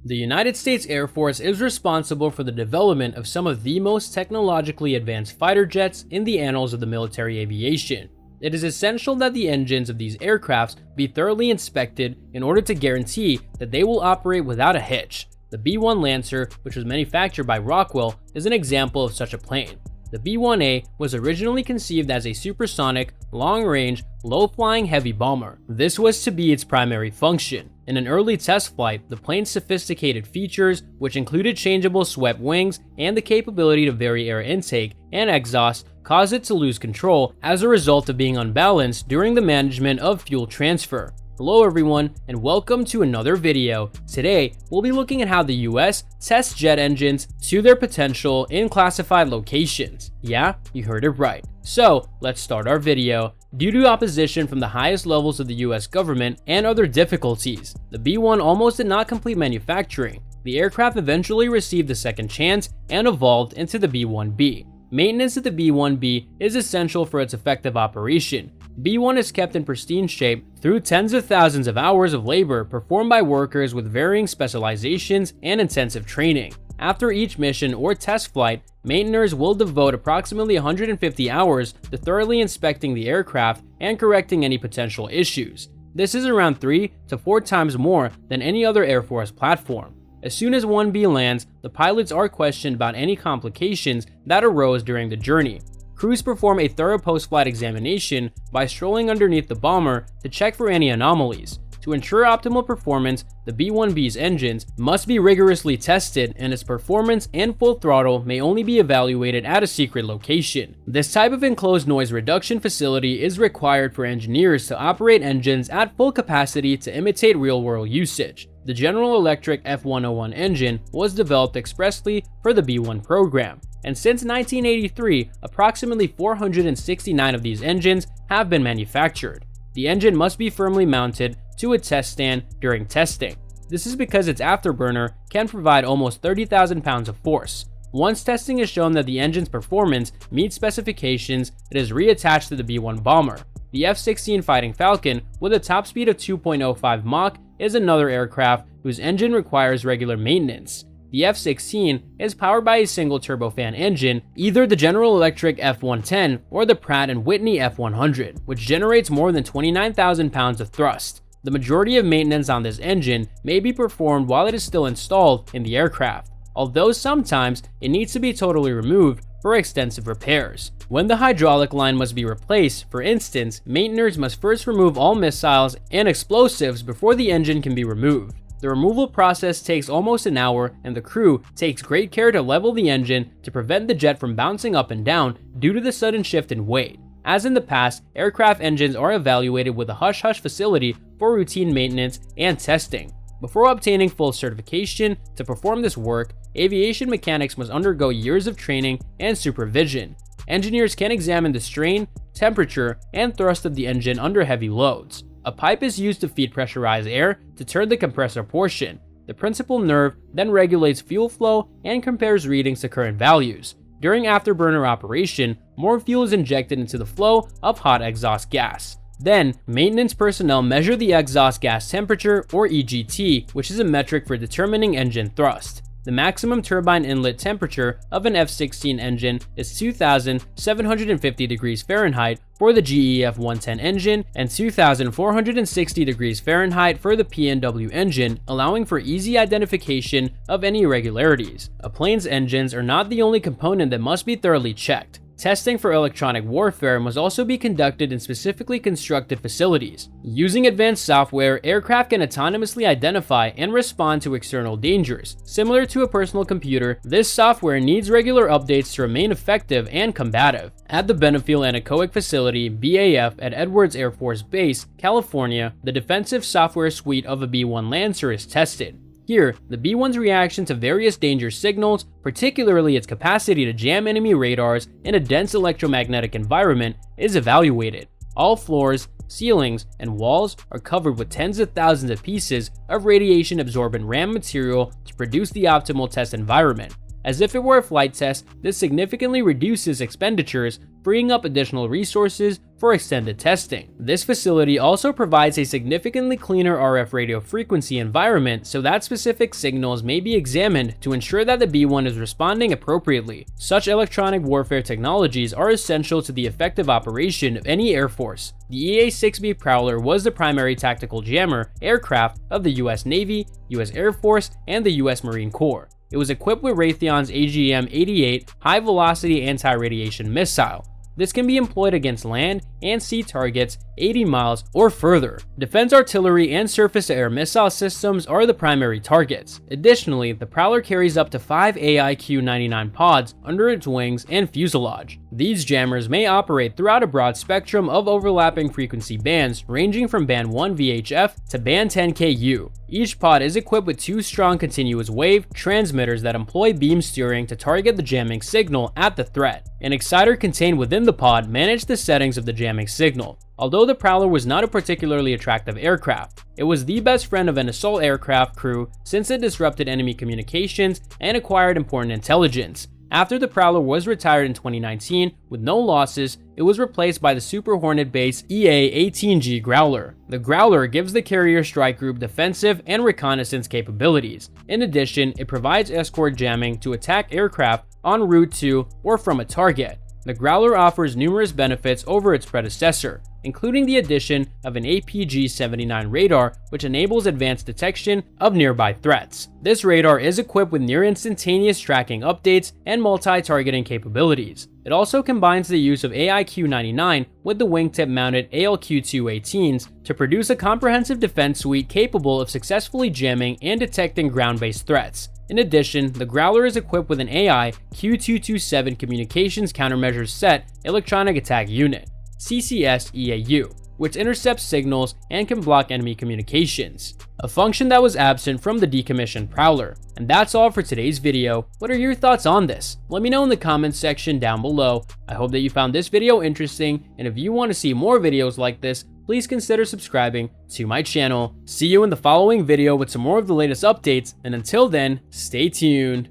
The United States Air Force is responsible for the development of some of the most technologically advanced fighter jets in the annals of the military aviation. It is essential that the engines of these aircrafts be thoroughly inspected in order to guarantee that they will operate without a hitch. The B-1 Lancer, which was manufactured by Rockwell, is an example of such a plane. The B-1A was originally conceived as a supersonic, long-range, low-flying heavy bomber. This was to be its primary function. In an early test flight, the plane's sophisticated features, which included changeable swept wings and the capability to vary air intake and exhaust, caused it to lose control as a result of being unbalanced during the management of fuel transfer. Hello everyone, and welcome to another video. Today, we'll be looking at how the US tests jet engines to their potential in classified locations. Yeah, you heard it right. So, let's start our video. Due to opposition from the highest levels of the US government and other difficulties, the B-1 almost did not complete manufacturing. The aircraft eventually received a second chance and evolved into the B-1B. Maintenance of the B-1B is essential for its effective operation. B-1 is kept in pristine shape through tens of thousands of hours of labor performed by workers with varying specializations and intensive training. After each mission or test flight, maintainers will devote approximately 150 hours to thoroughly inspecting the aircraft and correcting any potential issues. This is around 3 to 4 times more than any other Air Force platform. As soon as 1B lands, the pilots are questioned about any complications that arose during the journey. Crews perform a thorough post-flight examination by strolling underneath the bomber to check for any anomalies. To ensure optimal performance, the B-1B's engines must be rigorously tested, and its performance and full throttle may only be evaluated at a secret location. This type of enclosed noise reduction facility is required for engineers to operate engines at full capacity to imitate real-world usage. The General Electric F101 engine was developed expressly for the B-1 program, and since 1983, approximately 469 of these engines have been manufactured. The engine must be firmly mounted to a test stand during testing. This is because its afterburner can provide almost 30,000 pounds of force. Once testing has shown that the engine's performance meets specifications, it is reattached to the B-1 bomber. The F-16 Fighting Falcon, with a top speed of 2.05 Mach, is another aircraft whose engine requires regular maintenance. The F-16 is powered by a single turbofan engine, either the General Electric F-110 or the Pratt & Whitney F-100, which generates more than 29,000 pounds of thrust. The majority of maintenance on this engine may be performed while it is still installed in the aircraft, although sometimes it needs to be totally removed for extensive repairs. When the hydraulic line must be replaced, for instance, maintainers must first remove all missiles and explosives before the engine can be removed. The removal process takes almost an hour, and the crew takes great care to level the engine to prevent the jet from bouncing up and down due to the sudden shift in weight. As in the past, aircraft engines are evaluated with a hush-hush facility for routine maintenance and testing. Before obtaining full certification to perform this work, aviation mechanics must undergo years of training and supervision. Engineers can examine the strain, temperature, and thrust of the engine under heavy loads. A pipe is used to feed pressurized air to turn the compressor portion. The principal nerve then regulates fuel flow and compares readings to current values. During afterburner operation, more fuel is injected into the flow of hot exhaust gas. Then, maintenance personnel measure the exhaust gas temperature, or EGT, which is a metric for determining engine thrust. The maximum turbine inlet temperature of an F-16 engine is 2,750 degrees Fahrenheit for the GE F-110 engine and 2,460 degrees Fahrenheit for the PNW engine, allowing for easy identification of any irregularities. A plane's engines are not the only component that must be thoroughly checked. Testing for electronic warfare must also be conducted in specifically constructed facilities. Using advanced software, aircraft can autonomously identify and respond to external dangers. Similar to a personal computer, this software needs regular updates to remain effective and combative. At the Benefield Anechoic Facility, BAF, at Edwards Air Force Base, California, the defensive software suite of a B-1 Lancer is tested. Here, the B-1's reaction to various danger signals, particularly its capacity to jam enemy radars in a dense electromagnetic environment, is evaluated. All floors, ceilings, and walls are covered with tens of thousands of pieces of radiation-absorbent RAM material to produce the optimal test environment. As if it were a flight test, this significantly reduces expenditures, freeing up additional resources for extended testing. This facility also provides a significantly cleaner RF radio frequency environment so that specific signals may be examined to ensure that the B-1 is responding appropriately. Such electronic warfare technologies are essential to the effective operation of any air force. The EA-6B Prowler was the primary tactical jammer aircraft of the US Navy, US Air Force, and the US Marine Corps. It was equipped with Raytheon's AGM-88 high-velocity anti-radiation missile. This can be employed against land and sea targets 80 miles or further. Defense artillery and surface-to-air missile systems are the primary targets. Additionally, the Prowler carries up to 5 AIQ-99 pods under its wings and fuselage. These jammers may operate throughout a broad spectrum of overlapping frequency bands ranging from band 1 VHF to band 10 KU. Each pod is equipped with 2 strong continuous wave transmitters that employ beam steering to target the jamming signal at the threat. An exciter contained within the pod managed the settings of the jamming signal. Although the Prowler was not a particularly attractive aircraft, it was the best friend of an assault aircraft crew since it disrupted enemy communications and acquired important intelligence. After the Prowler was retired in 2019 with no losses, it was replaced by the Super Hornet-based EA-18G Growler. The Growler gives the carrier strike group defensive and reconnaissance capabilities. In addition, it provides escort jamming to attack aircraft en route to or from a target. The Growler offers numerous benefits over its predecessor, including the addition of an APG-79 radar, which enables advanced detection of nearby threats. This radar is equipped with near-instantaneous tracking updates and multi-targeting capabilities. It also combines the use of AIQ-99 with the wingtip-mounted ALQ-218s to produce a comprehensive defense suite capable of successfully jamming and detecting ground-based threats. In addition, the Growler is equipped with an AI Q227 Communications Countermeasures Set Electronic Attack Unit, CCS-EAU, which intercepts signals and can block enemy communications, a function that was absent from the decommissioned Prowler. And that's all for today's video. What are your thoughts on this? Let me know in the comments section down below. I hope that you found this video interesting, and if you want to see more videos like this, please consider subscribing to my channel. See you in the following video with some more of the latest updates, and until then, stay tuned.